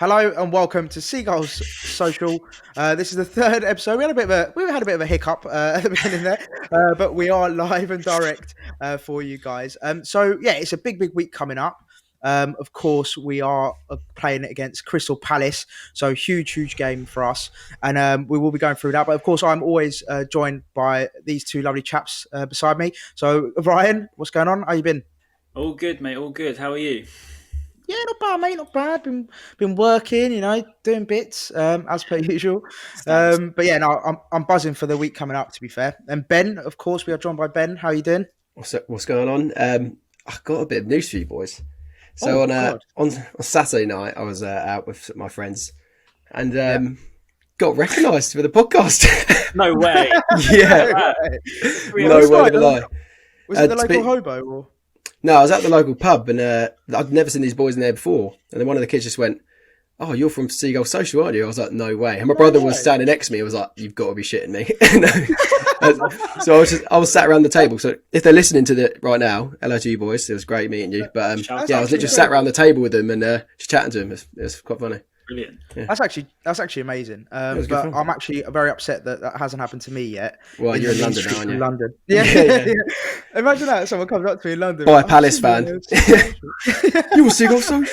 Hello and welcome to Seagulls Social. This is the third episode. We had a bit of a hiccup at the beginning there, but we are live and direct for you guys. So yeah, it's a big week coming up. Of course, we are playing it against Crystal Palace, so huge game for us, and we will be going through that. But of course, I'm always joined by these two lovely chaps beside me. So Ryan, what's going on? How you been? All good, mate. All good. How are you? Yeah, not bad, mate. Not bad. Been working, doing bits as per usual. Standard. But yeah, no, I'm buzzing for the week coming up. To be fair, and Ben, of course, we are joined by Ben. How you doing? What's going on? I've got a bit of news for you boys. So Oh on God, on Saturday night, I was out with my friends and got recognised for the podcast. No way. Yeah, Really? no word of a lie. Was it the to local be- hobo? Or? No, I was at the local pub and I'd never seen these boys in there before. And then one of the kids just went, "Oh, you're from Seagulls Social, aren't you?" I was like, "No way." And my brother was standing next to me. I was like, "You've got to be shitting me." So I was sat around the table. So if they're listening to it right now, hello to you boys. It was great meeting you. But I was literally sat around the table with them and just chatting to them. It was quite funny. Brilliant. Yeah. That's actually amazing. was good But fun. I'm actually very upset that hasn't happened to me yet. Well, you're in the London streets now, aren't of you? London. Yeah. Imagine that someone comes up to me in London. By a "I've Palace seen you fan. on You were Seagulls Social?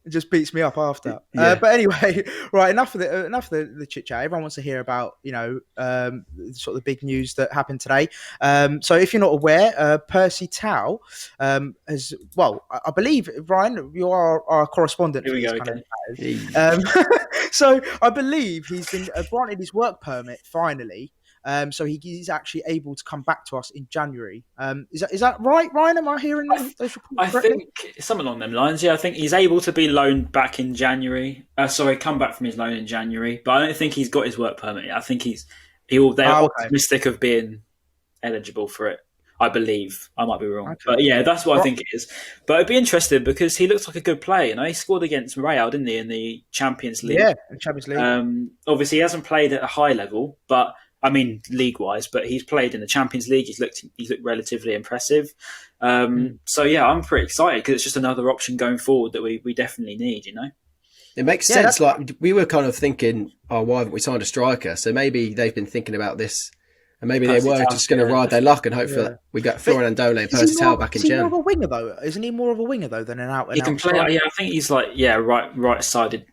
It just beats me up after. Yeah. But anyway, right, enough of the chit chat. Everyone wants to hear about sort of the big news that happened today. So if you're not aware, Percy Tau has I believe Ryan, you are our correspondent Here for we these go kind again. of so I believe he's been granted his work permit finally. So he's actually able to come back to us in January. Is that right, Ryan? Am I hearing those reports I correctly? think something along them lines. Yeah, I think he's able to be loaned back in January. Come back from his loan in January. But I don't think he's got his work permit yet. I think they're Okay. optimistic of being eligible for it. I believe. I might be wrong. Okay. But yeah, that's what I think it is. But it'd be interesting because he looks like a good player. He scored against Real, didn't he, in the Champions League? Yeah, in Champions League. Obviously, he hasn't played at a high level, but I mean, league-wise, but he's played in the Champions League. He's looked relatively impressive. So yeah, I'm pretty excited because it's just another option going forward that we definitely need. It makes sense. Like we were kind of thinking, oh, why haven't we signed a striker? So maybe they've been thinking about this, and maybe they were just going to ride their luck and hope that we got Florian Andole and Percy Tau back in Is he more Jan. of a winger though? Isn't he more of a winger though than an out? He can play. Yeah, I think he's right-sided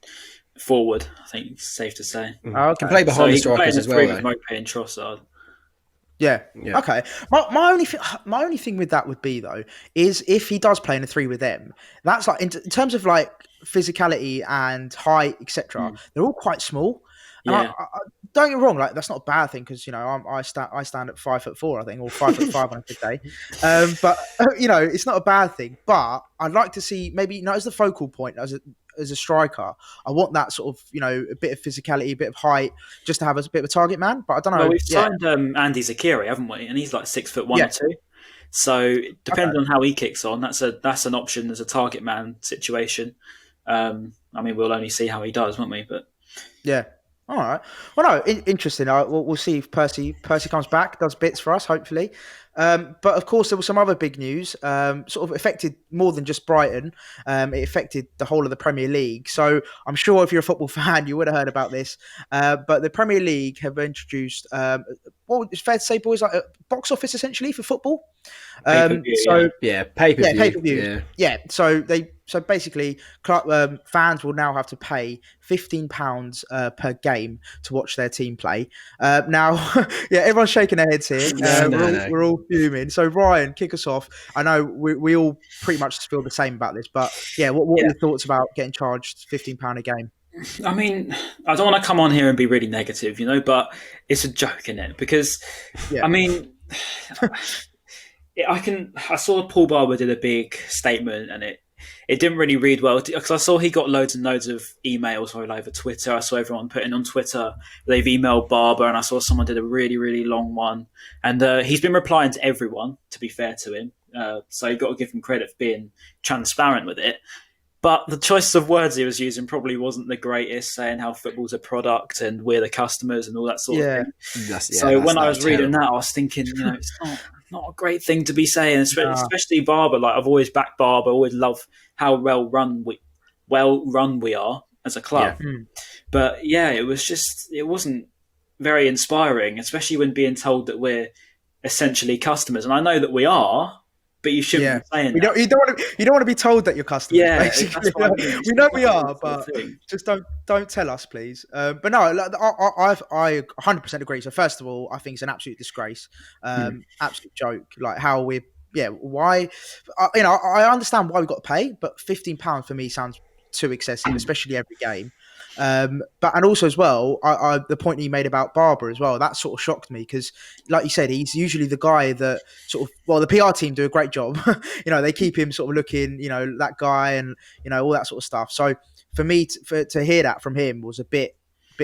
forward. I think it's safe to say. Oh, okay. Can play behind the strikers as well. With Mope and Trossard. Yeah. Yeah. Okay. My only thing with that would be though is if he does play in a three with them, that's like in terms of like physicality and height, etc. They're all quite small. And Yeah. I, don't get me wrong, like that's not a bad thing because I stand at 5'4", I think, or 5'5" on a good day. But it's not a bad thing. But I'd like to see maybe as the focal point as a striker, I want that sort of a bit of physicality, a bit of height, just to have as a bit of a target man. But I don't know. Well, we've signed Andy Zakiri, haven't we? And he's like 6'1" or 2. So depending on how he kicks on, that's an option as a target man situation. I mean, we'll only see how he does, won't we? But yeah. All right. Well, no, interesting. We'll see if Percy comes back, does bits for us, hopefully. But of course, there was some other big news. Sort of affected more than just Brighton. It affected the whole of the Premier League. So I'm sure if you're a football fan, you would have heard about this. But the Premier League have introduced what it's fair to say, boys, like a box office essentially for football. Pay-per-view. Pay-per-view. Yeah. So basically, fans will now have to pay £15 per game to watch their team play. Now, everyone's shaking their heads here. We're all fuming. So, Ryan, kick us off. I know we all pretty much feel the same about this, but what are your thoughts about getting charged £15 a game? I mean, I don't want to come on here and be really negative, but it's a joke, isn't it? Because, I mean, I saw Paul Barber did a big statement and it didn't really read well because I saw he got loads and loads of emails all over Twitter. I saw everyone putting on Twitter they've emailed Barber, and I saw someone did a really, really long one. And he's been replying to everyone, to be fair to him. So you've got to give him credit for being transparent with it. But the choice of words he was using probably wasn't the greatest, saying how football's a product and we're the customers and all that sort of thing. So when I was reading that, I was thinking, it's not a great thing to be saying, especially Barber. Like I've always backed Barber, always loved how well run we are. as a club. Mm. But yeah, it wasn't very inspiring, especially when being told that we're essentially customers. And I know that we are, but you shouldn't Yeah. be saying You that. don't want to be told that you're customers, Yeah, basically. that's what I mean. We know we It's are, that sort of but thing. just don't tell us, please. But no, like, I 100% agree. So first of all, I think it's an absolute disgrace, absolute joke. Like how we, yeah, why? I understand why we got to pay, but £15 for me sounds too excessive, especially every game. But and also as well, the point you made about Barber as well, that sort of shocked me because, like you said, he's usually the guy that sort of, well, the PR team do a great job. They keep him sort of looking, that guy, and all that sort of stuff. So for me to hear that from him was a bit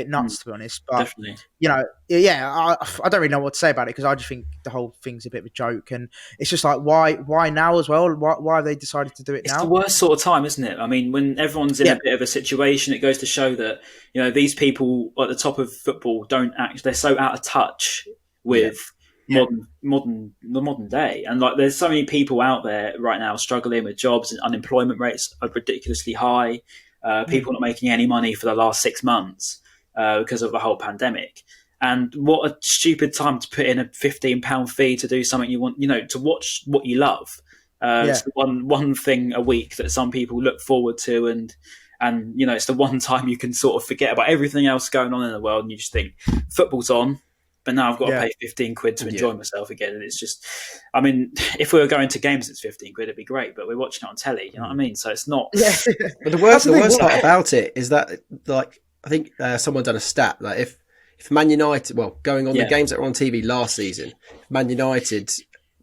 nuts, to be honest. But Definitely. yeah, I don't really know what to say about it because I just think the whole thing's a bit of a joke, and it's just like why now as well? Why have they decided to do it It's now? the worst sort of time, isn't it? I mean, when everyone's in a bit of a situation, it goes to show that these people at the top of football don't act. They're so out of touch with the modern day, and like there's so many people out there right now struggling with jobs, and unemployment rates are ridiculously high. People not making any money for the last 6 months because of the whole pandemic. And what a stupid time to put in a £15 fee to do something you want, to watch what you love. It's the one thing a week that some people look forward to, and it's the one time you can sort of forget about everything else going on in the world, and you just think football's on, but now I've got to pay £15 to enjoy myself again. And it's just, I mean, if we were going to games, it's £15, it'd be great, but we're watching it on telly. You know what I mean? So it's not. Yeah. But the worst part about it is that, like, I think someone done a stat, like if Man United, well, going on the games that were on TV last season, Man United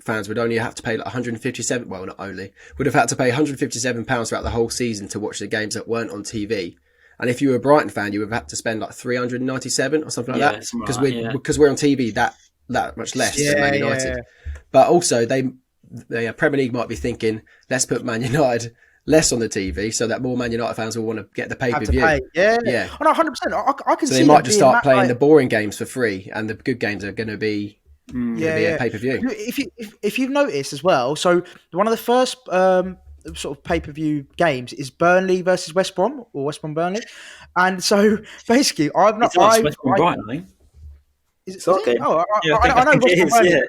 fans would only have to pay like 157. Well, not only would have had to pay £157 throughout the whole season to watch the games that weren't on TV. And if you were a Brighton fan, you would have had to spend like 397 or something like that because we're on TV that much less than Man United. Yeah. But also, the Premier League might be thinking, let's put Man United less on the TV so that more Man United fans will want to get the pay-per-view. Yeah. Oh, no, 100%. I can see they might just start playing the boring games for free, and the good games are going to be a pay-per-view. If you've noticed as well, so one of the first sort of pay-per-view games is Burnley versus West Brom, or West Brom Burnley, and so basically West Brom Brighton, I think. Is it? Oh, I know West Brom Burnley.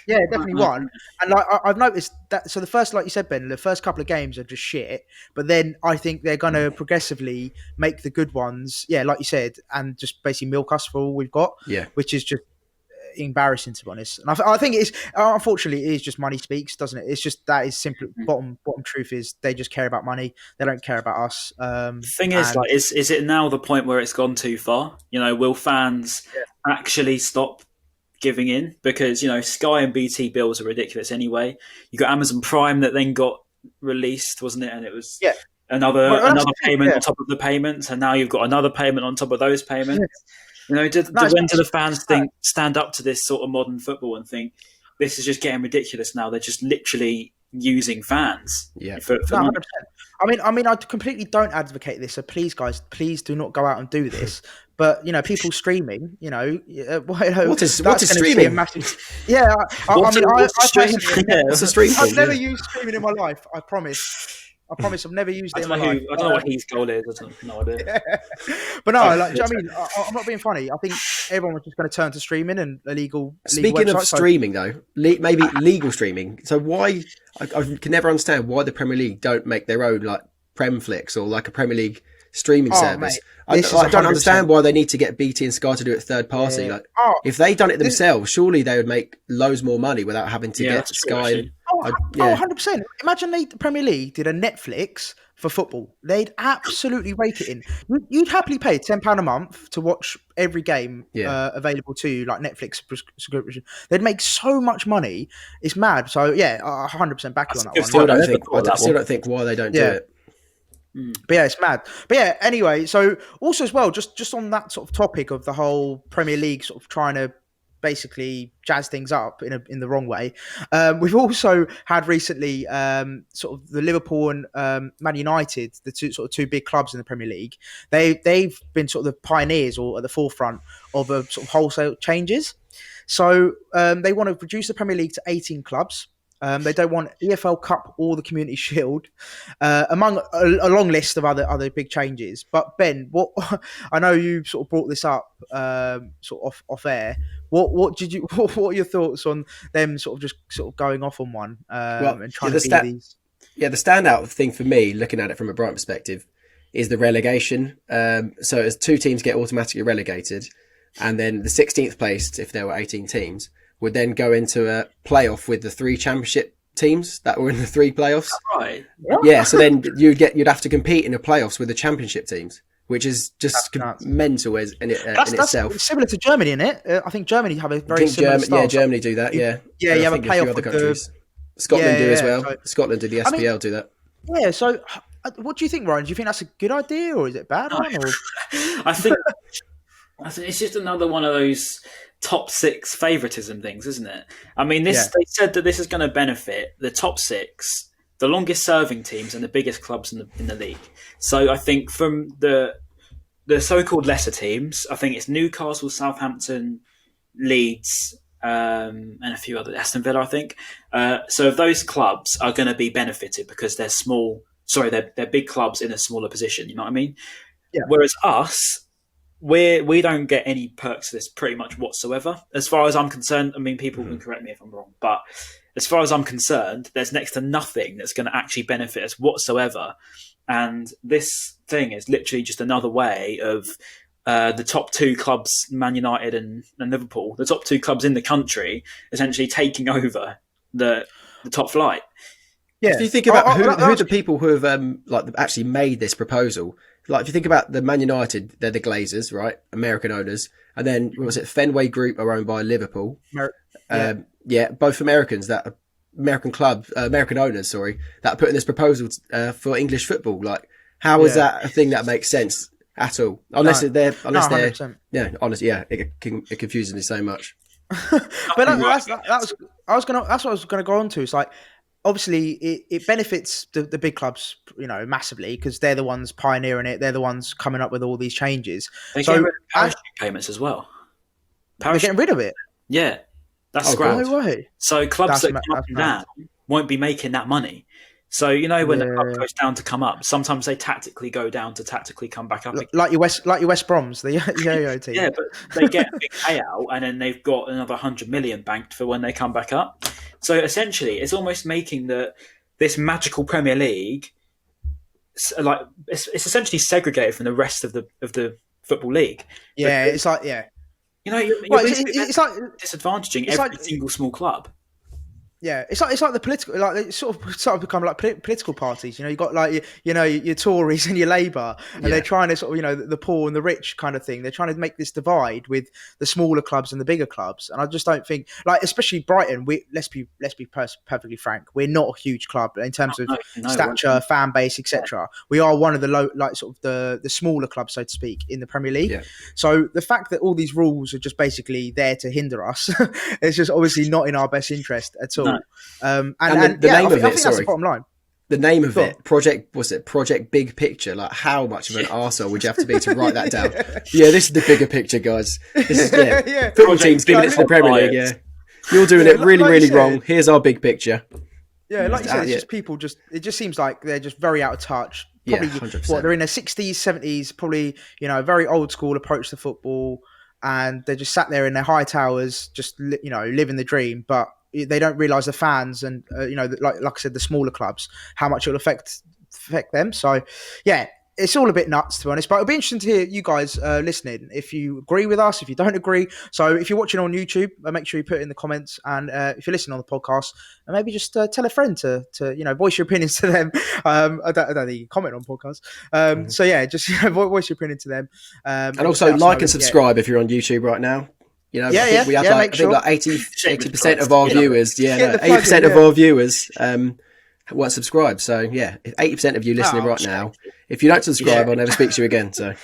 Yeah, definitely one. And like I've noticed that. So the first, like you said, Ben, the first couple of games are just shit. But then I think they're going to progressively make the good ones. Yeah, like you said, and just basically milk us for all we've got. Yeah, which is just embarrassing, to be honest. And I think it's unfortunately it is just money speaks, doesn't it? It's just that is simply bottom truth is they just care about money. They don't care about us. The thing is, like, is it now the point where it's gone too far? Will fans actually stop giving in? Because Sky and BT bills are ridiculous anyway. You got Amazon Prime that then got released, wasn't it? And it was another payment on top of the payments, and now you've got another payment on top of those payments. When do the fans stand up to this sort of modern football and think this is just getting ridiculous now? They're just literally using fans. Yeah, for 100%. I mean, I completely don't advocate this. So please, guys, please do not go out and do this. But people streaming, what is streaming? Yeah, what's a stream? I've never used streaming in my life. I promise. I've never used it in my life. I don't know what his goal is. I have no idea. Yeah. But no, like, do you know what I mean? I'm not being funny. I think everyone was just going to turn to streaming and illegal. Speaking of streaming, though, maybe legal streaming. So why? I can never understand why the Premier League don't make their own like Premflix or like a Premier League streaming service. I don't understand why they need to get BT and Sky to do it third party. Yeah. If they done it themselves, surely they would make loads more money without having to get Sky. 100%. Imagine the Premier League did a Netflix for football. They'd absolutely rake it in. You'd happily pay £10 a month to watch every game available to you, like Netflix subscription. They'd make so much money. It's mad. So yeah, 100% back you on that one. I still don't think why they don't do it. But yeah, it's mad. But yeah, anyway, so also as well, just on that sort of topic of the whole Premier League sort of trying to basically jazz things up in the wrong way. We've also had recently sort of the Liverpool and Man United, the two big clubs in the Premier League. They've been sort of the pioneers or at the forefront of a sort of wholesale changes. So they want to reduce the Premier League to 18 clubs. They don't want EFL Cup or the Community Shield, among a long list of other big changes. But Ben, what I know you sort of brought this up sort of off air. What did you? What are your thoughts on them sort of going off on one and trying to be these? Yeah, the standout thing for me, looking at it from a Brighton perspective, is the relegation. So as 2 teams get automatically relegated, and then the 16th place, if there were 18 teams, would then go into a playoff with the 3 championship teams that were in the 3 playoffs. Right. Yeah, so then you'd have to compete in the playoffs with the championship teams, which is just mental in itself. It's similar to Germany, isn't it? I think Germany have a very similar style. Yeah, Germany do that. Yeah, yeah, you have a playoff other countries. Scotland do as well. So, Scotland do the SPL do that. Yeah. So, what do you think, Ryan? Do you think that's a good idea or is it a bad one? Or? I think it's just another one of those top 6 favoritism things, isn't it? I mean, they said that this is going to benefit the top 6, the longest serving teams, and the biggest clubs in the league. So, I think from the so-called lesser teams, I think it's Newcastle, Southampton, Leeds. And a few other, Aston Villa, I think. So those clubs are going to be benefited because they're small. Sorry, they're big clubs in a smaller position. You know what I mean? Yeah. Whereas us, we don't get any perks of this pretty much whatsoever. As far as I'm concerned, I mean, people can correct me if I'm wrong, but as far as I'm concerned, there's next to nothing that's going to actually benefit us whatsoever. And this thing is literally just another way of the top 2 clubs, Man United and Liverpool, the top 2 clubs in the country, essentially taking over the top flight. Yeah. If you think about who are the people who have actually made this proposal, like if you think about the Man United, they're the Glazers, right? American owners, and then what was it? Fenway Group are owned by Liverpool. Both Americans American owners, sorry, that are putting this proposal for English football. Like, how is that a thing that makes sense? At all, honestly, it confuses me so much. But that's what I was going to go on to. It's like, obviously, it benefits the big clubs, massively because they're the ones pioneering it. They're the ones coming up with all these changes. They're getting rid of parachute payments as well. They're getting rid of it. Yeah, that's scrapped. No way. So clubs that come up and down won't be making that money. So, when the club goes down to come up, sometimes they tactically go down to tactically come back up. Like your West Broms, the yo-yo team. Yeah, but they get a big payout and then they've got another 100 million banked for when they come back up. So essentially, it's almost making this magical Premier League, like it's essentially segregated from the rest of the football league. Yeah, but, it's like, it's like disadvantaging every single small club. Yeah, it's like the political, like it's sort of become like political parties. You got like your Tories and your Labour, and they're trying to sort of the poor and the rich kind of thing. They're trying to make this divide with the smaller clubs and the bigger clubs. And I just don't think, like, especially Brighton. Let's be perfectly frank. We're not a huge club in terms of stature, fan base, etc. We are one of the the smaller clubs, so to speak, in the Premier League. Yeah. So the fact that all these rules are just basically there to hinder us, it's just obviously not in our best interest at all. No. And the name of it, that's the bottom line. The name of it, Project Big Picture. Like, how much of an arsehole would you have to be to write that down? Yeah, this is the bigger picture, guys. This is football teams giving it to the Premier League. Yeah, you're doing it really wrong. Here's our big picture. Yeah, like you said, it's just people. It just seems like they're just very out of touch. Probably, 100%. They're in their 60s, 70s. Probably, very old school approach to football, and they're just sat there in their high towers, just living the dream, but they don't realise the fans and like I said, the smaller clubs, how much it'll affect them. So yeah, it's all a bit nuts, to be honest, but it'll be interesting to hear you guys listening, if you agree with us, if you don't agree. So if you're watching on YouTube, make sure you put it in the comments, and if you're listening on the podcast, maybe just tell a friend to voice your opinions to them. I don't think you can comment on podcasts. So yeah, just voice your opinion to them. And also like and subscribe if you're on YouTube right now. We have I think like 80% of our viewers. 80% of our viewers weren't subscribed. So yeah, 80% of you listening right now, if you don't subscribe, I'll never speak to you again. So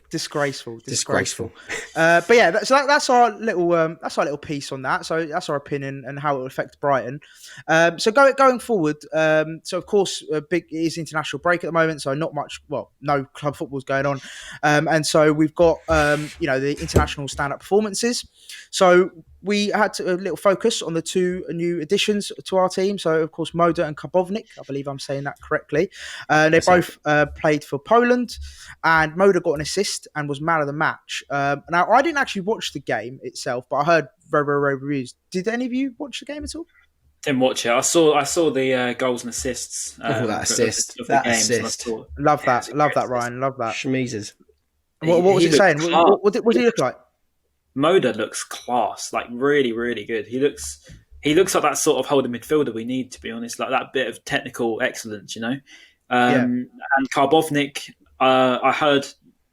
disgraceful. But yeah, that's our little piece on that. So that's our opinion and how it will affect Brighton. So going forward, so of course, it is international break at the moment, so not much. Well, no club football's going on, and so we've got the international stand-up performances. So we had a little focus on the two new additions to our team. So, of course, Moda and Karbovnik. I believe I'm saying that correctly. They both played for Poland, and Moda got an assist and was man of the match. Now, I didn't actually watch the game itself, but I heard very, very, very reviews. Did any of you watch the game at all? Didn't watch it. I saw the goals and assists. That assist. Of That the games, assist. Love that. Love that, Ryan. Love that. Schmeezes. What was it saying? What did he look like? Moda looks class, like really, really good. He looks like that sort of holding midfielder we need, to be honest, like that bit of technical excellence, you know. And Karbovnik, I heard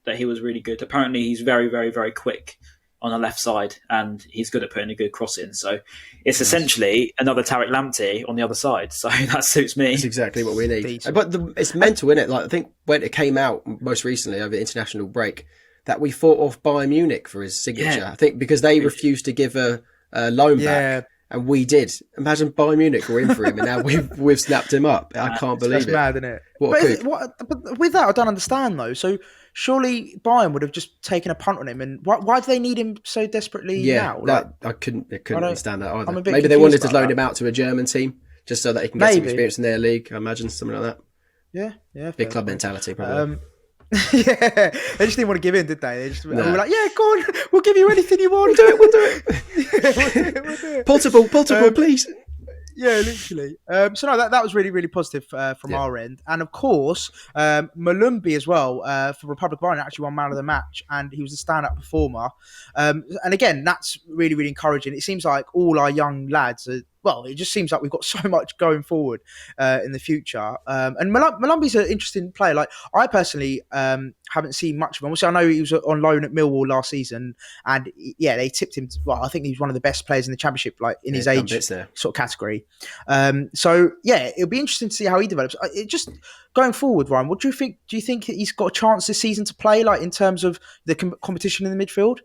that he was really good. Apparently, he's very, very, very quick on the left side, and he's good at putting a good cross in. So it's essentially another Tariq Lamptey on the other side. So that suits me. That's exactly what we need. Decent. But it's mental, isn't it? Like, I think when it came out most recently over the international break, that we fought off Bayern Munich for his signature. Yeah. I think because they refused to give a loan back, and we did. Imagine Bayern Munich were in for him, and now we've snapped him up. I can't believe That's mad, isn't it? But with that, I don't understand though. So surely Bayern would have just taken a punt on him, and why do they need him so desperately now? I couldn't understand that either. I'm a bit Maybe they wanted to confused loan about him out to a German team just so that he can get some Maybe. experience in their league. I imagine something like that. Yeah, Big club mentality, probably. Yeah, they just didn't want to give in, did they? They just were like, "Yeah, go on, we'll give you anything you want. We'll do it. We'll do it. Portable, please." Yeah, literally. So no, that was really, really positive from our end, and of course, Malumbi as well for Republic of Ireland actually won man of the match, and he was a stand-up performer. And again, that's really, really encouraging. It seems like all our young lads are. Well, it just seems like we've got so much going forward in the future. And Malumbi's an interesting player. Like, I personally haven't seen much of him. Also, I know he was on loan at Millwall last season, and they tipped him. Well, I think he was one of the best players in the Championship, like in his age sort of category. So it'll be interesting to see how he develops. It just going forward, Ryan. What do you think? Do you think he's got a chance this season to play, like in terms of the competition in the midfield?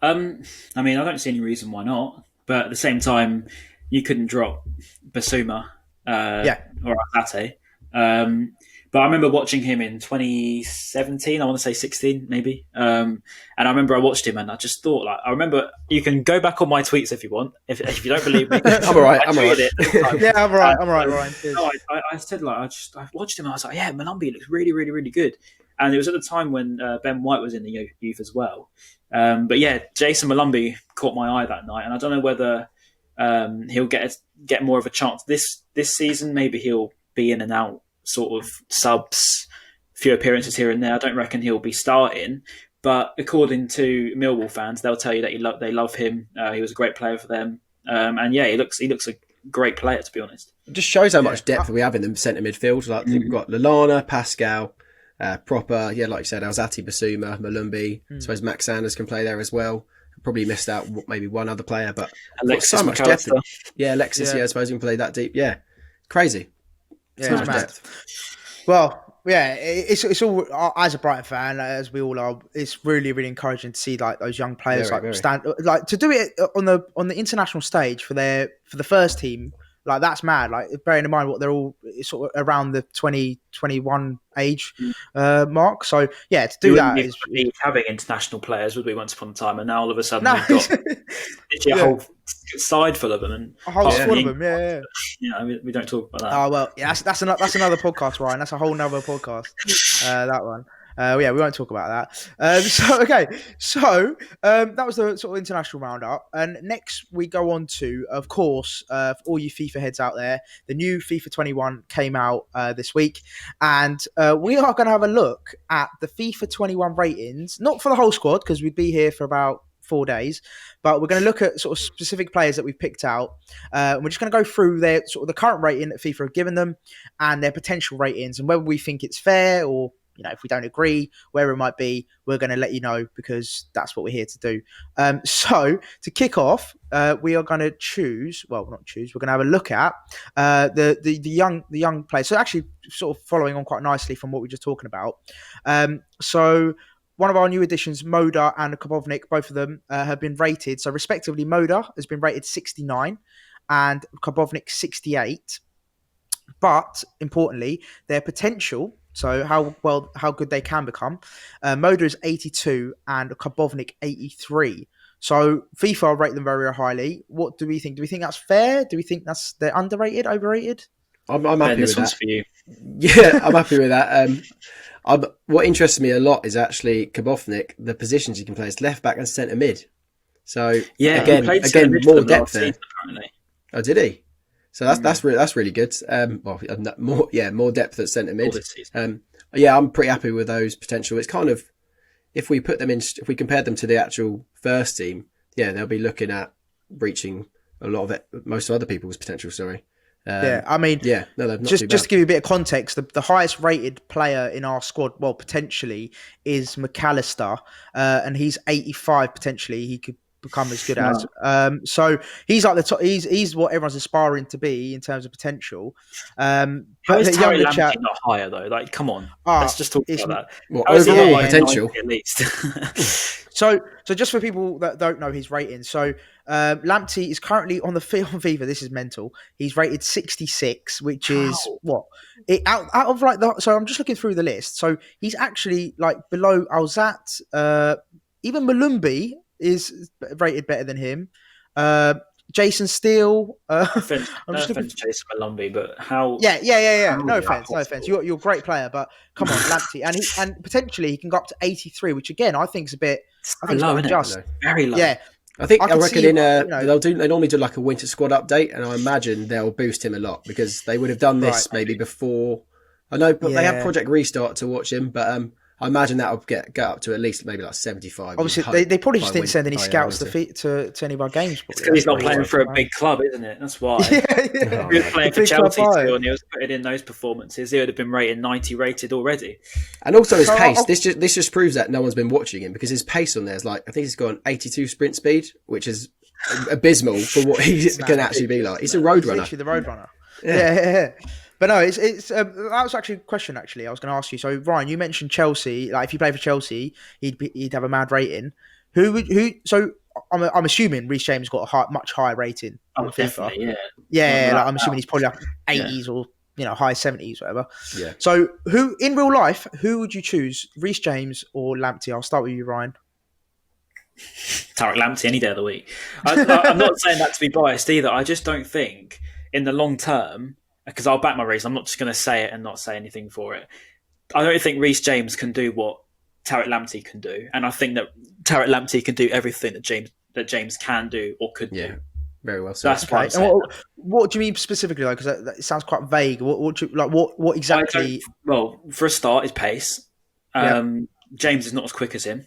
I mean, I don't see any reason why not. But at the same time, you couldn't drop Basuma or Azate. But I remember watching him in 2017, I want to say 16 maybe. And I remember I watched him and I just thought, like, I remember, you can go back on my tweets if you want, if you don't believe me. I'm all right. I'm all right. Yeah, I'm all right. I'm all right, Ryan. No, I said, like, I watched him and I was like, yeah, Malumbi looks really, really, really good. And it was at the time when Ben White was in the youth as well. But yeah, Jason Malumbi caught my eye that night. And I don't know whether he'll get more of a chance this season. Maybe he'll be in and out, sort of subs, few appearances here and there. I don't reckon he'll be starting, but according to Millwall fans, they'll tell you that they love him. He was a great player for them, and yeah, he looks a great player, to be honest. It just shows how much depth we have in the centre midfield. Like we've got Lallana, Pascal, Proper, like you said, Alzati, Basuma, Malumbi. I suppose Max Sanders can play there as well. Probably missed out maybe one other player, but Alexis so much depth. McAllister. Yeah, Alexis. I suppose he can play that deep. Yeah, crazy. Yeah, it's mad. Well, yeah, it's all, as a Brighton fan, as we all are, it's really, really encouraging to see like those young players stand, like to do it on the international stage for the first team. Like, that's mad. Like, bearing in mind what they're all sort of around the 20-21 age mark. So yeah, to do that is having international players, would we, once upon a time, and now all of a sudden we've got a whole side full of them, and a whole squad of them. Yeah. We don't talk about that. Oh well, yeah, that's another podcast, Ryan. That's a whole nother podcast. That one. We won't talk about that. So that was the sort of international roundup. And next we go on to, of course, for all you FIFA heads out there, the new FIFA 21 came out this week. And we are going to have a look at the FIFA 21 ratings, not for the whole squad, because we'd be here for about 4 days, but we're going to look at sort of specific players that we've picked out. And we're just going to go through their sort of the current rating that FIFA have given them and their potential ratings, and whether we think it's fair, or if we don't agree, wherever it might be, we're going to let you know, because that's what we're here to do. So to kick off, we are going to we're going to have a look at the young players. So actually sort of following on quite nicely from what we were just talking about. So one of our new additions, Moda and Karbovnik, both of them have been rated. So respectively, Moda has been rated 69 and Karbovnik 68. But importantly, their potential, so how good they can become. Moda is 82 and Karbovnik 83. So FIFA rate them very highly. What do we think? Do we think that's fair? Do we think they're underrated, overrated? I'm Ben, happy this with one's that. for you. Yeah, I'm happy with that. What interests me a lot is actually Kabovnik, the positions he can play is left back and centre mid. So Yeah, he again, played centre mid for more them depth last there. season, apparently. Oh, did he? So that's really good. More depth at centre All mid. this season. I'm pretty happy with those potential. It's kind of if we compared them to the actual first team, they'll be looking at reaching a lot of it, most of other people's potential. Sorry. I mean, they're not just too bad. to give you a bit of context, the highest rated player in our squad, well, potentially, is McAllister, and he's 85. Potentially, he could become as good as. So he's like the top. He's what everyone's aspiring to be in terms of potential. How But is the Tarek younger Lamptey chap, not higher though? Like, come on, let's just talk about that. Well, How is he overall not like potential 90 at least? So just for people that don't know his rating, so Lamptey is currently on FIFA. This is mental. He's rated 66, which is what out of like the. So I'm just looking through the list. So he's actually like below Alzat. Even Malumbi is rated better than him. Jason Steele. I'm just looking. Jason Malumbi, but how? Yeah. No is that offense, no offense. You're a great player, but come on, Lamptey, and potentially he can go up to 83, which again I think is a bit. I think low, it's isn't it? Very low. Yeah. I reckon see, they normally do like a winter squad update, and I imagine they'll boost him a lot because they would have done this maybe before. I know, but they have Project Restart to watch him, but I imagine that'll get up to at least maybe like 75. Obviously, they probably just didn't send any scouts to any of our games. It's because he's not playing for a big club, isn't it? That's why. Yeah. If he was playing for Chelsea too, and he was putting in those performances, he would have been rated 90 rated already. And also his pace. This just proves that no one's been watching him because his pace on there is like, I think he's got an 82 sprint speed, which is abysmal for what he can actually be like. He's a road runner. Literally the road runner. Yeah. But no, it's that was actually a question. Actually, I was going to ask you. So Ryan, you mentioned Chelsea. Like, if he played for Chelsea, he'd have a mad rating. So I'm assuming Reece James got a much higher rating. Oh, definitely, yeah. Yeah, like, I'm assuming he's probably like 80s or high 70s, whatever. Yeah. So who in real life, who would you choose, Reece James or Lamptey? I'll start with you, Ryan. Tarek Lamptey any day of the week. I'm not saying that to be biased either. I just don't think in the long term, because I'll back my reason. I'm not just going to say it and not say anything for it. I don't think Reece James can do what Tarek Lamptey can do, and I think that Tarek Lamptey can do everything that James can do or could do. Very well. So that's why I'm saying. What do you mean specifically, though? Because it sounds quite vague. What exactly? Well, for a start, his pace. James is not as quick as him.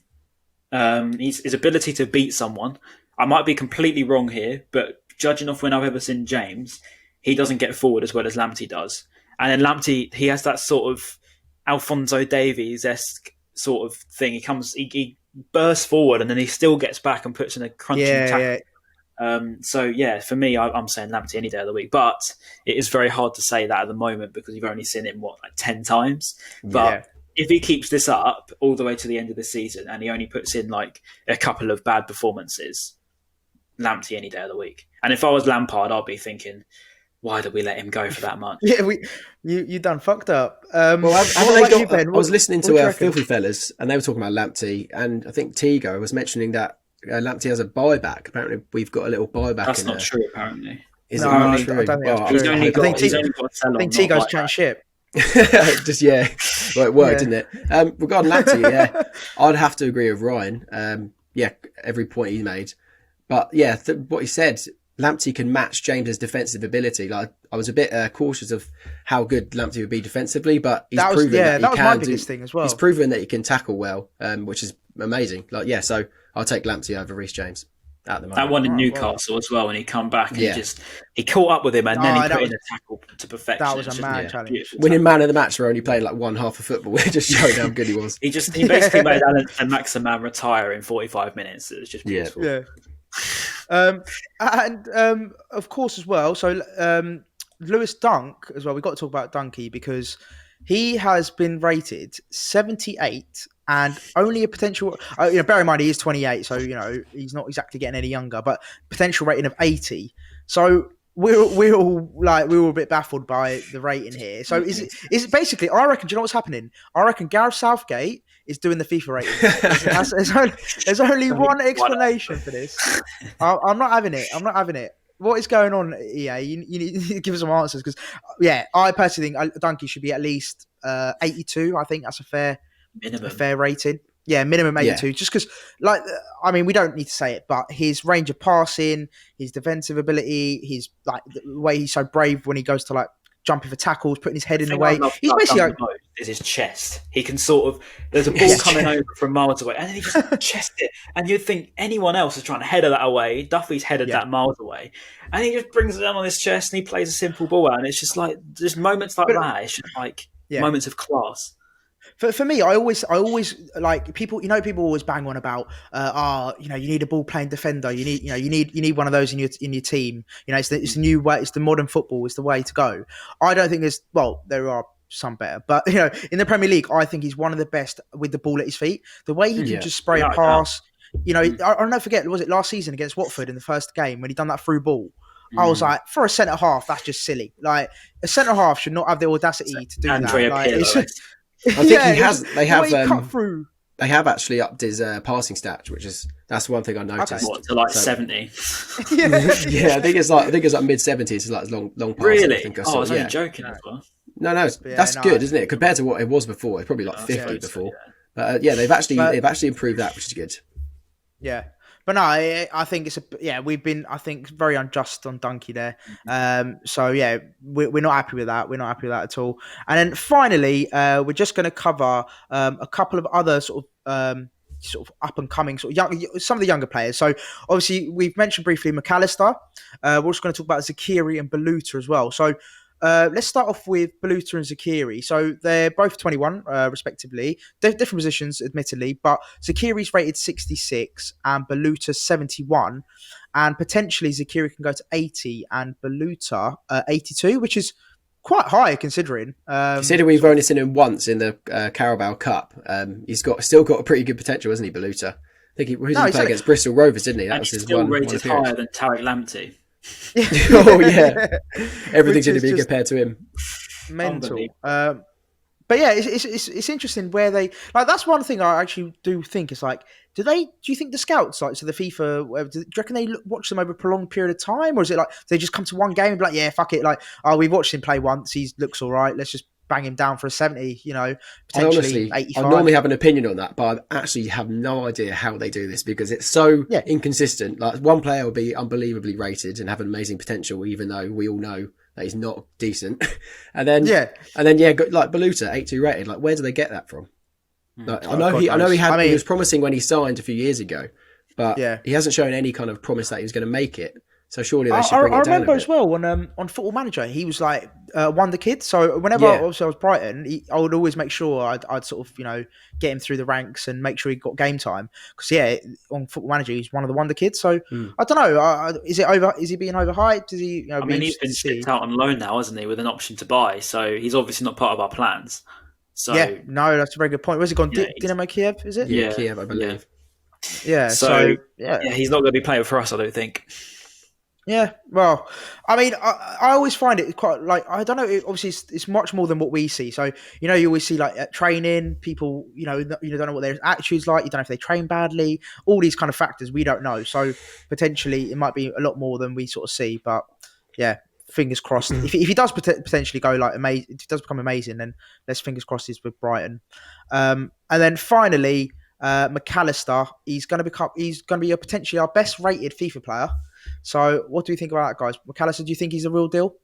His ability to beat someone. I might be completely wrong here, but judging off when I've ever seen James, he doesn't get forward as well as Lamptey does. And then Lamptey, he has that sort of Alphonso Davies-esque sort of thing. He bursts forward and then he still gets back and puts in a crunching tackle. For me, I'm saying Lamptey any day of the week. But it is very hard to say that at the moment because you've only seen him, 10 times? But if he keeps this up all the way to the end of the season and he only puts in like a couple of bad performances, Lamptey any day of the week. And if I was Lampard, I'd be thinking, why did we let him go for that much? Yeah, you done fucked up. I was listening to Filthy Fellas, and they were talking about Lamptey, and I think Tigo was mentioning that Lamptey has a buyback. Apparently, we've got a little buyback. That's not true. Apparently, is it not true? I don't think he's only got a sell on. I think Tigo's chatting shit. Well, it worked, didn't it? Regarding Lamptey, I'd have to agree with Ryan. Every point he made, but what he said. Lamptey can match James's defensive ability. Like, I was a bit cautious of how good Lamptey would be defensively, but he's proven that he can my biggest thing as well. He's proven that he can tackle well, which is amazing. So I'll take Lamptey over Reece James at the moment. That one in Newcastle as well, when he come back and he caught up with him and then he put in a tackle to perfection. That was a mad challenge. Winning man of the match for only playing like one half of football. It just showed how good he was. He basically made Alan and Maximan retire in 45 minutes. It was just beautiful. Yeah. Of course as well, so Lewis Dunk as well, we've got to talk about Dunky because he has been rated 78 and only a potential bear in mind he is 28, so he's not exactly getting any younger, but potential rating of 80. So we're all a bit baffled by the rating here. So is it basically, I reckon, do you know what's happening? I reckon Gareth Southgate is doing the FIFA rating. There's only one explanation for this. I'm not having it. I'm not having it. What is going on, EA? You need to give us some answers because, I personally think Dunkey should be at least 82. I think that's a fair rating. Yeah, minimum 82. Just because, we don't need to say it, but his range of passing, his defensive ability, his the way he's so brave when he goes to jumping for tackles, putting his head in the way. He's basically is his chest. He can there's a ball coming over from miles away, and then he just chest it. And you'd think anyone else is trying to header that away. Duffy's headed that miles away, and he just brings it down on his chest and he plays a simple ball out. And it's just just moments like that. It's just moments of class. For me, I always people. People always bang on about, you need a ball playing defender. You need one of those in your team. It's the new way. It's the modern football. It's the way to go. I don't think there are some better, but in the Premier League, I think he's one of the best with the ball at his feet. The way he can just spray a pass. I'll never forget. Was it last season against Watford in the first game when he done that through ball? I was like, for a centre half, that's just silly. A centre half should not have the audacity to do that. I think he has. They have actually upped his passing stats, that's one thing I noticed. What, to 70? Yeah, I think it's like mid 70s, long pass. Really? I think I was only joking as well. No, that's good, isn't it? Compared to what it was before, it's probably 50 before. But they've actually improved that, which is good. Yeah. But no, I think we've been, I think, very unjust on Dunkey there. We're not happy with that. We're not happy with that at all. And then finally, we're just going to cover a couple of other sort of up and coming some of the younger players. So obviously we've mentioned briefly McAllister. We're also going to talk about Zakiri and Baluta as well. So let's start off with Baluta and Zakiri. So they're both 21, respectively. They're different positions, admittedly, but Zakiri's rated 66 and Baluta 71. And potentially Zakiri can go to 80 and Baluta 82, which is quite high considering. Considering we've only seen him once in the Carabao Cup, he's still got a pretty good potential, hasn't he, Baluta? I think he played against Bristol Rovers, didn't he? That was his still rated higher than Tariq Lamptey. Oh yeah, everything's going to be compared to him. Mental. But yeah, it's interesting where they That's one thing I actually do think is do you think the scouts so the FIFA? Do you reckon they watch them over a prolonged period of time, or is it they just come to one game and be like, yeah, fuck it, we've watched him play once, he looks all right, let's just bang him down for a 70, potentially 85. I normally have an opinion on that, but I actually have no idea how they do this because it's so inconsistent. One player will be unbelievably rated and have an amazing potential, even though we all know that he's not decent. and then Baluta, 82 rated. Where do they get that from? I know he was promising when he signed a few years ago, but he hasn't shown any kind of promise that he was going to make it. So surely they should bring it down. I remember as well on Football Manager, he was wonder kid. So whenever I was Brighton, I would always make sure I'd sort of get him through the ranks and make sure he got game time. Because on Football Manager, he's one of the wonder kids. So I don't know. Is he being overhyped? Is he? He's been shipped out on loan now, hasn't he, with an option to buy? So he's obviously not part of our plans. So that's a very good point. Where's he gone? Dynamo Kiev? Is it? Yeah, Kiev, I believe. Yeah. So he's not going to be playing for us, I don't think. Yeah, well, I always find it quite I don't know. Obviously, it's much more than what we see. So you always see at training, people you don't know what their attitude's like. You don't know if they train badly. All these kind of factors we don't know. So potentially it might be a lot more than we sort of see. But yeah, fingers crossed. If he does potentially go amazing, if he does become amazing, then let's fingers crossed he's with Brighton. And then finally, McAllister, he's going to be potentially our best rated FIFA player. So what do you think about that, guys? McAllister, do you think he's a real deal?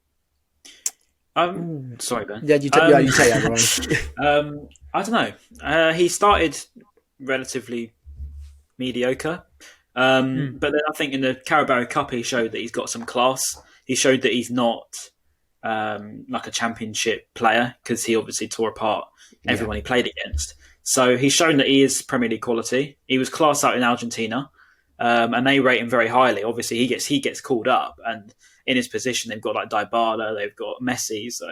Sorry, Ben. Yeah, you say that, Ryan. I don't know. He started relatively mediocre. But then I think in the Carabao Cup he showed that he's got some class. He showed that he's not a championship player because he obviously tore apart everyone he played against. So he's shown that he is Premier League quality. He was class out in Argentina. And they rate him very highly. Obviously, he gets called up, and in his position, they've got Dybala, they've got Messi. So,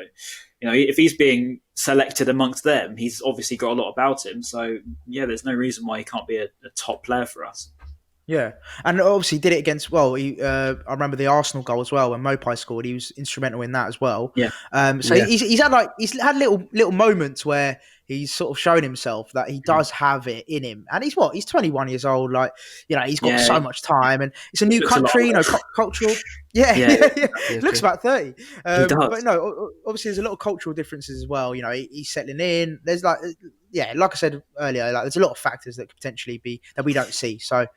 if he's being selected amongst them, he's obviously got a lot about him. So, there's no reason why he can't be a top player for us. Yeah, and obviously did it against. Well, I remember the Arsenal goal as well when Mopai scored. He was instrumental in that as well. Yeah. He's had little moments where he's sort of shown himself that he does have it in him. And he's 21 years old. Like, he's got so much time, and it's a new country, cultural. Yeah, yeah. He looks about 30. He does. But no, obviously there's a lot of cultural differences as well. He's settling in. There's like I said earlier, like there's a lot of factors that could potentially be that we don't see. So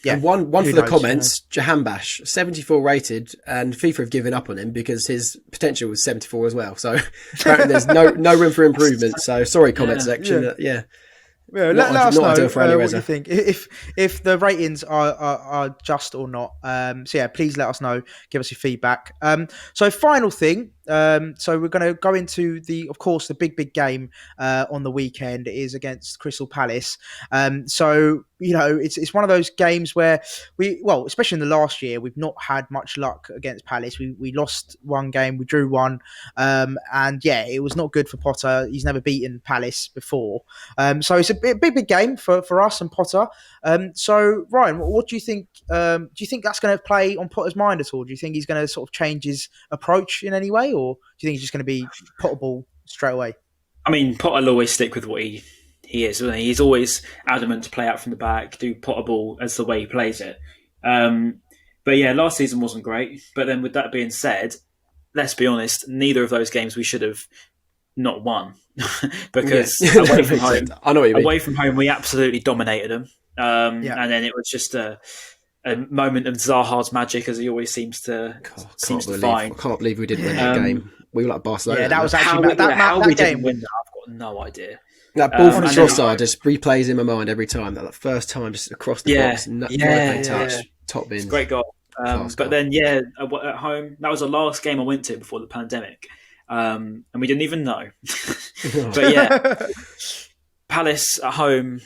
yeah. And one for the comments, Jahanbash, 74 rated, and FIFA have given up on him because his potential was 74 as well. So apparently there's no room for improvement. So sorry, comment section. Yeah. Yeah, let us know what you think, if the ratings are just or not. So yeah, please let us know. Give us your feedback. So final thing. So we're going to go into of course, the big game on the weekend is against Crystal Palace. So it's one of those games where especially in the last year, we've not had much luck against Palace. We lost one game, we drew one, and yeah, it was not good for Potter. He's never beaten Palace before, so it's a big game for us and Potter. So Ryan, what do you think? Do you think that's going to play on Potter's mind at all? Do you think he's going to sort of change his approach in any way, or do you think he's just going to be Potter ball straight away? I mean, Potter will always stick with what he is, isn't he? He's always adamant to play out from the back, do Potter ball as the way he plays it. But yeah, last season wasn't great. But then with that being said, let's be honest, neither of those games we should have not won because away from home, I know what you mean. Away from home, we absolutely dominated them. And then it was just a moment of Zaha's magic, as he always seems to find. I can't believe we didn't win that game. We were like Barcelona. Yeah, that was actually how we game. Didn't win that. I've got no idea. That ball from Trossard just replays in my mind every time. That first time, just across the box, touch, top bin. Great goal. But then, at home, that was the last game I went to before the pandemic, and we didn't even know. But yeah, Palace at home.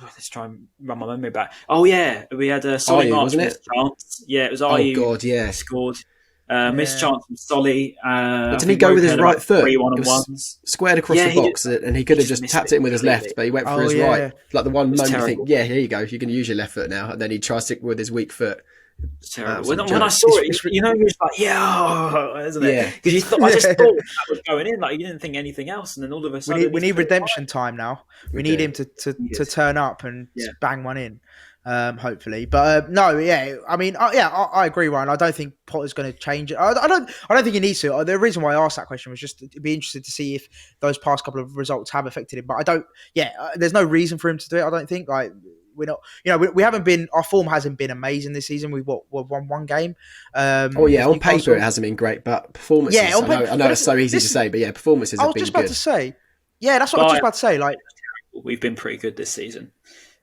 Let's try and run my memory back. Oh yeah, we had a Solly March missed chance. Yeah, it was Ayew. Oh god, yeah, scored. Missed chance from Solly. Didn't he go with his right foot? 3-1-1s. Squared across the box, and he could have just tapped it in with his left, but he went for his right. Like the one moment you think, yeah, here you go, you can use your left foot now, and then he tries to with his weak foot. It's terrible. When I saw it, he was like, isn't it? Because I just thought that was going in. Like you didn't think anything else, and then all of a sudden we need redemption time now. We need him to turn up and bang one in. Hopefully, but I mean, I agree, Ryan. I don't think Potter's going to change it. I don't think he needs to. The reason why I asked that question was just to be interested to see if those past couple of results have affected him. But I don't. There's no reason for him to do it. I don't think. Like we're not. We haven't been. Our form hasn't been amazing this season. We've won one game. On paper it hasn't been great, but performances. Yeah, I know it's so easy to say, but performances have been good. I was just about to say. Yeah, that's what I was just about to say. Like we've been pretty good this season.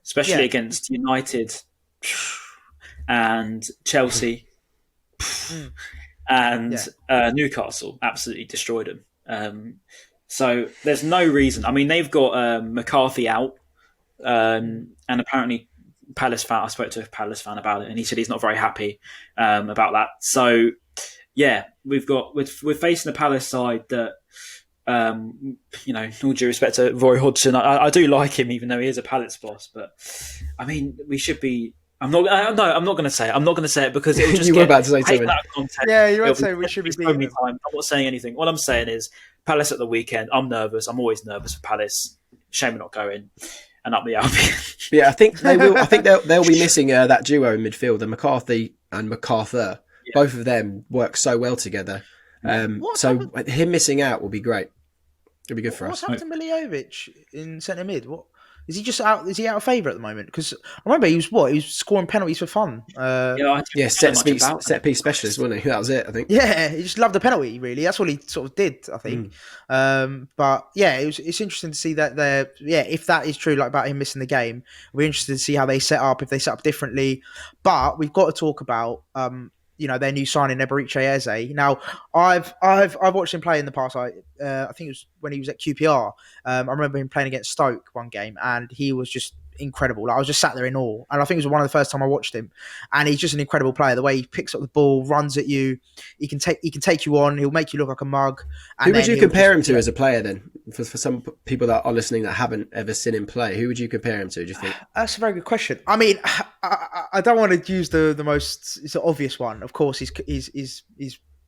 Especially against United and Chelsea and Newcastle, absolutely destroyed them. So there's no reason. I mean, they've got McCarthy out, and apparently Palace fan. I spoke to a Palace fan about it, and he said he's not very happy about that. So yeah, we're facing a Palace side that. All due respect to Roy Hodgson, I do like him, even though he is a Palace boss. But I mean, we should be. I'm not going to say it. I'm not going to say it because it will just. You were about to say something. Yeah, you were saying we should be. I'm not saying anything. What I'm saying is Palace at the weekend. I'm nervous. I'm always nervous for Palace. Shame we're not going and up the Albion. Yeah, I think they will. I think they'll be missing that duo in midfield, the McCarthy and MacArthur. Yeah. Both of them work so well together. So him missing out will be great. It'll be good for us. What's happened to Miljovic in centre mid? What is he just out? Is he out of favour at the moment? Because I remember he was scoring penalties for fun. Set piece specialist, wasn't he? That was it, I think. Yeah, he just loved the penalty. Really, that's what he sort of did, I think. But yeah, it's interesting to see that if that is true, like about him missing the game, we're interested to see how they set up, if they set up differently. But we've got to talk about their new signing, Eberiche Eze. Now, I've watched him play in the past. I think it was when he was at QPR. I remember him playing against Stoke one game, and he was just incredible. Like, I was just sat there in awe. And I think it was one of the first time I watched him. And he's just an incredible player. The way he picks up the ball, runs at you, he can take you on. He'll make you look like a mug. Who would you compare him to as a player then? For some people that are listening that haven't ever seen him play, who would you compare him to? Do you think? That's a very good question. I mean, I don't want to use the most obvious one. Of course, he's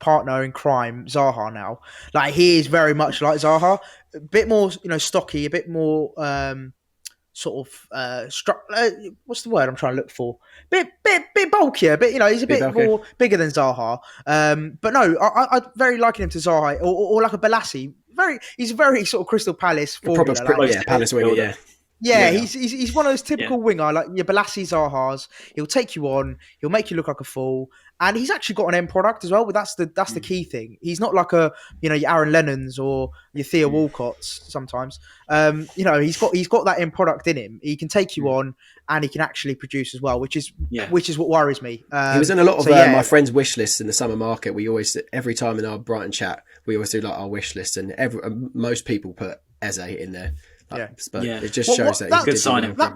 partner in crime, Zaha. Now, like he is very much like Zaha, a bit more stocky, a bit more sort of what's the word I'm trying to look for? Bit bulkier, but he's a bit more bigger than Zaha. But no, I very liken him to Zaha or like a Balassi. He's very sort of Crystal Palace formula. Palace winger, yeah. Yeah, he's one of those typical winger, like your Balassi Zahas. He'll take you on, he'll make you look like a fool, and he's actually got an end product as well. But that's the key thing. He's not like your Aaron Lennons or your Theo Walcotts sometimes. He's got that end product in him. He can take you on, and he can actually produce as well, which is what worries me. He was in a lot of my friends' wish lists in the summer market. We always, every time in our Brighton chat, we always do like our wish list, and most people put Eze in there. It just shows that he's good signing. I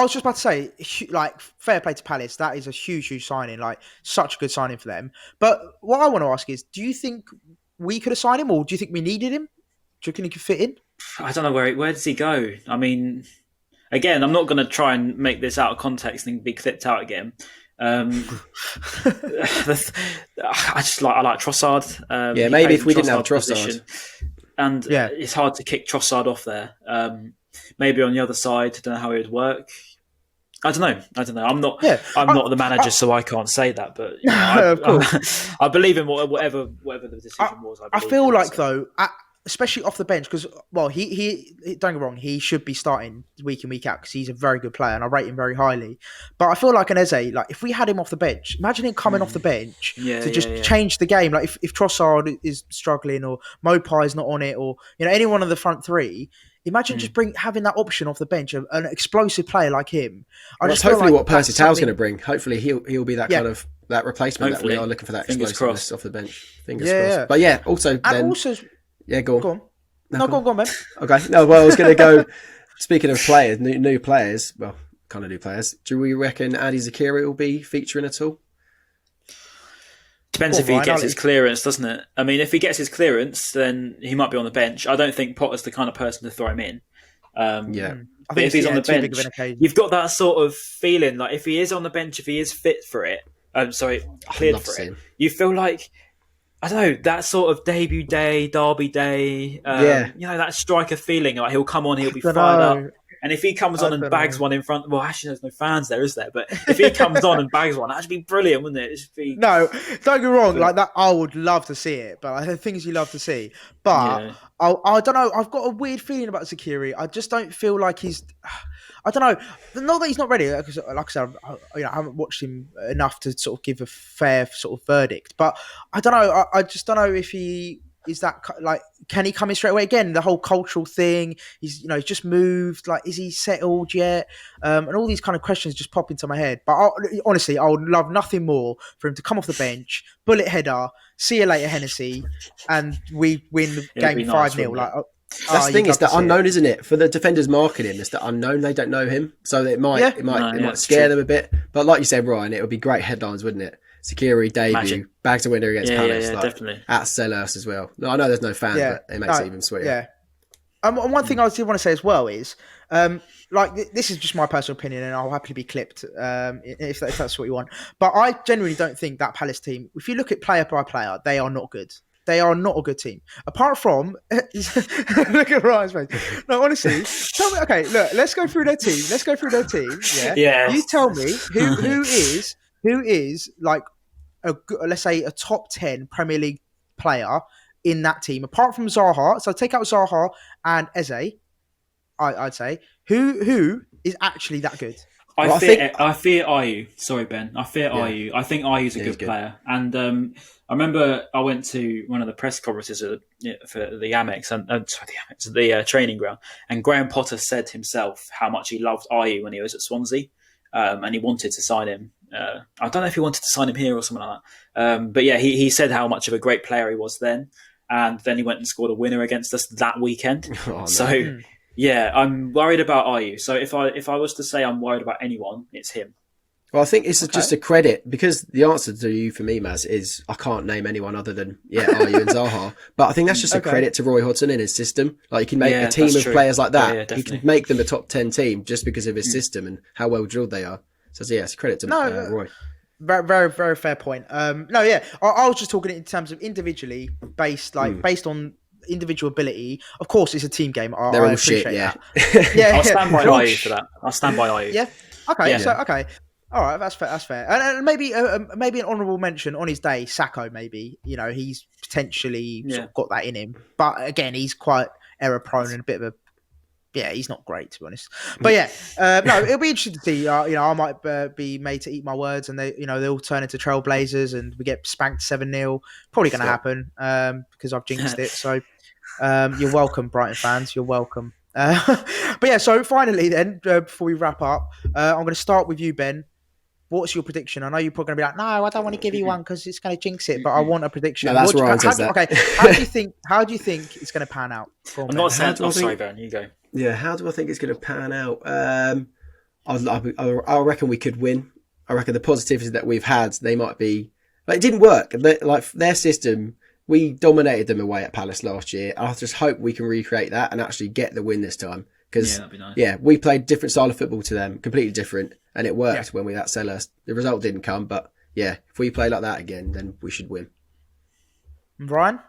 was just about to say, like, fair play to Palace. That is a huge signing. Like, such a good signing for them. But what I want to ask is, do you think we could have signed him, or do you think we needed him? Do you think he could fit in? I don't know where does he go. I mean, again, I'm not going to try and make this out of context and be clipped out again. I like Trossard. Maybe if we didn't have Trossard. And it's hard to kick Trossard off there. Maybe on the other side, I don't know how it would work. I don't know. I'm not the manager, so I can't say that. But I believe in whatever the decision was. I feel like though, especially off the bench, because he don't get me wrong, he should be starting week in week out because he's a very good player and I rate him very highly. But I feel like an Eze, like if we had him off the bench, imagine him coming off the bench to just change the game. Like if Trossard is struggling or Mopai not on it, or any one of the front three. Imagine just having that option off the bench, an explosive player like him. That's hopefully what Percy Tau's going to bring. Hopefully he'll be that kind of that replacement that we are looking for, that explosiveness off the bench. Fingers crossed. But also go on. Go on, man. Okay. No, well, I was going to go. Speaking of players, new players. Well, kind of new players. Do we reckon Adi Zakiri will be featuring at all? Depends if he gets his clearance, doesn't it? I mean, if he gets his clearance, then he might be on the bench. I don't think Potter's the kind of person to throw him in. I but if he's on the bench, you've got that sort of feeling like if he is on the bench, if he is fit for it, cleared for it, you feel like, I don't know, that sort of debut day, derby day, that striker feeling, like he'll come on, he'll be fired up. And if he comes on and bags one in front, well, actually, there's no fans there, is there? But if he comes on and bags one, that'd be brilliant, wouldn't it? No, don't get me wrong. Like that, I would love to see it. But the things you love to see. But I don't know. I've got a weird feeling about Zakiri. I just don't feel like he's. I don't know. Not that he's not ready. Because, like I said, I haven't watched him enough to sort of give a fair sort of verdict. But I don't know. I just don't know if he. Is that like, can he come in straight away again? The whole cultural thing, he's just moved. Like, is he settled yet? And all these kind of questions just pop into my head. But honestly, I would love nothing more for him to come off the bench, bullet header, see you later, Hennessy, and we win the game 5-0. Like, that's the thing, is the unknown, isn't it? For the defenders marketing, it's the unknown. They don't know him, so it might scare them a bit. But like you said, Ryan, it would be great headlines, wouldn't it? Zakiri debut, bags a winner against Palace, definitely at Selhurst as well. No, I know there's no fans, but it makes it even sweeter. Yeah. And one thing I did want to say as well is, this is just my personal opinion, and I'll happily be clipped if that's what you want. But I genuinely don't think that Palace team, if you look at player by player, they are not good. They are not a good team. Apart from, look at Ryan's face. No, honestly, tell me. Okay, look, let's go through their team. Yeah. You tell me who is like let's say a top 10 Premier League player in that team, apart from Zaha. So take out Zaha and Eze. I'd say who is actually that good. I fear Ayew. Sorry, Ben. I fear Ayew. I think Ayew's a good player. And I remember I went to one of the press conferences for the Amex and the training ground, and Graham Potter said himself how much he loved Ayew when he was at Swansea, and he wanted to sign him. I don't know if he wanted to sign him here or something like that. But yeah, he said how much of a great player he was then. And then he went and scored a winner against us that weekend. Oh, no. So, yeah, I'm worried about Ayew. So if I was to say I'm worried about anyone, it's him. Well, I think it's just a credit, because the answer to you for me, Maz, is I can't name anyone other than Ayew and Zaha. But I think that's just a credit to Roy Hodgson and his system. Like, he can make a team of players like that. He can make them a top 10 team just because of his system and how well drilled they are. So yeah, it's a credit to Roy. Very, very, very fair point. No, yeah, I was just talking in terms of individually based, based on individual ability. Of course, it's a team game. They're I all appreciate shit, yeah. that. Yeah, I'll stand by they're all IU for that. I'll stand by IU. Yeah. Okay. Yeah. So okay. All right. That's fair. That's fair. And maybe maybe an honourable mention on his day, Sacco. Maybe he's potentially sort of got that in him, but again, he's quite error prone and a bit of a. Yeah, he's not great to be honest. But yeah, no, it'll be interesting to see. I might be made to eat my words, and they all turn into trailblazers, and we get spanked 7-0. Probably going to happen because I've jinxed it. So you're welcome, Brighton fans. You're welcome. But yeah, so finally, then before we wrap up, I'm going to start with you, Ben. What's your prediction? I know you're probably going to be like, no, I don't want to give you one because it's going to jinx it, but I want a prediction. No, that's Ryan says that. Okay, how do you think it's going to pan out? I'm not saying. Sorry, Ben. You go. Yeah, how do I think it's going to pan out? I reckon we could win. I reckon the positivity that we've had, they might be. Like, it didn't work. Like their system, we dominated them away at Palace last year. I just hope we can recreate that and actually get the win this time. Because that'd be nice. We played different style of football to them, completely different, and it worked when we at Sellers. The result didn't come, but yeah, if we play like that again, then we should win. Ryan?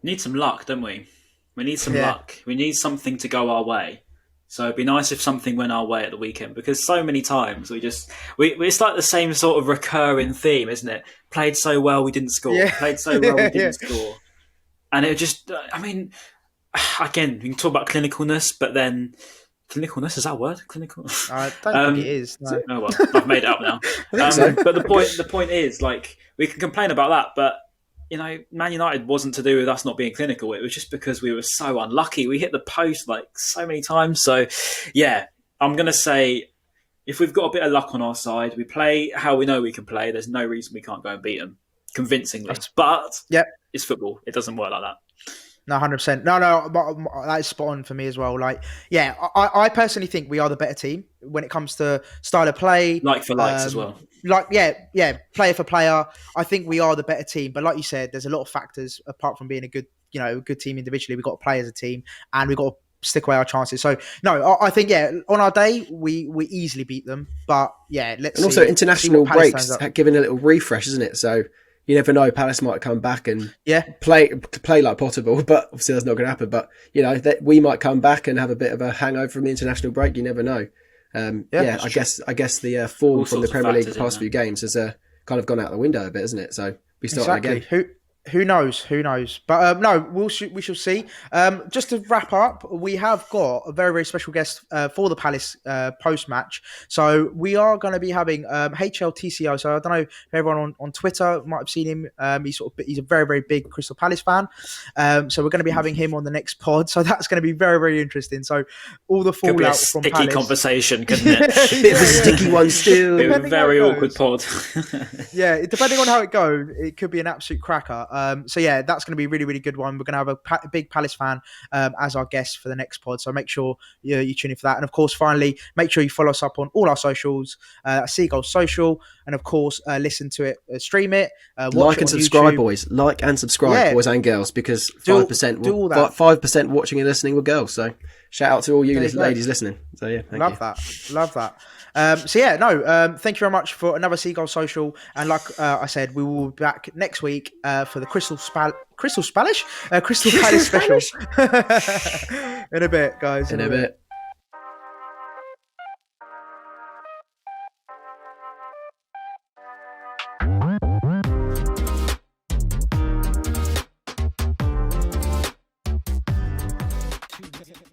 Need some luck, don't we? We need some luck. We need something to go our way. So it'd be nice if something went our way at the weekend, because so many times it's like the same sort of recurring theme, isn't it? Played so well, we didn't score. Yeah. Played so well, we didn't score. And it just, again, we can talk about clinicalness, but then clinicalness, is that a word? Clinical? I don't think it is. No. Oh well, I've made it up now. But the point is, like, we can complain about that, but Man United wasn't to do with us not being clinical. It was just because we were so unlucky. We hit the post like so many times. So, yeah, I'm going to say if we've got a bit of luck on our side, we play how we know we can play. There's no reason we can't go and beat them convincingly. But it's football. It doesn't work like that. No, 100%. No, that is spot on for me as well. Like, yeah, I personally think we are the better team when it comes to style of play. Like for likes as well. Like, yeah, player for player. I think we are the better team. But like you said, there's a lot of factors apart from being a good team individually. We've got to play as a team and we've got to stick away our chances. So, no, I think, on our day, we easily beat them. But, yeah, let's see. And also international breaks, giving a little refresh, isn't it? So, you never know. Palace might come back and play like Potterville, but obviously that's not going to happen. But we might come back and have a bit of a hangover from the international break. You never know. I guess the form from the Premier League the past few games has kind of gone out the window a bit, isn't it? So we start again. Who knows? But no, we shall see. Just to wrap up, we have got a very, very special guest for the Palace post-match. So we are going to be having HLTCO. So I don't know if everyone on Twitter might have seen him. He's a very, very big Crystal Palace fan. So we're going to be having him on the next pod. So that's going to be very, very interesting. So all the fallout could be a from sticky Palace conversation, couldn't it? Bit of a sticky one still. It was a very awkward pod. Yeah, depending on how it goes, it could be an absolute cracker. So yeah, that's going to be a really, really good one. We're going to have a big Palace fan as our guest for the next pod. So make sure you tune in for that. And of course, finally, make sure you follow us up on all our socials, Seagulls Social, and of course, listen to it, stream it, like and subscribe, boys. Like and subscribe, boys and girls, because 5% watching and listening were girls. So shout out to all you ladies listening. So yeah, love that. Thank you very much for another Seagulls Social. And like I said, we will be back next week for the Crystal Palace special. In a bit, guys. In a bit.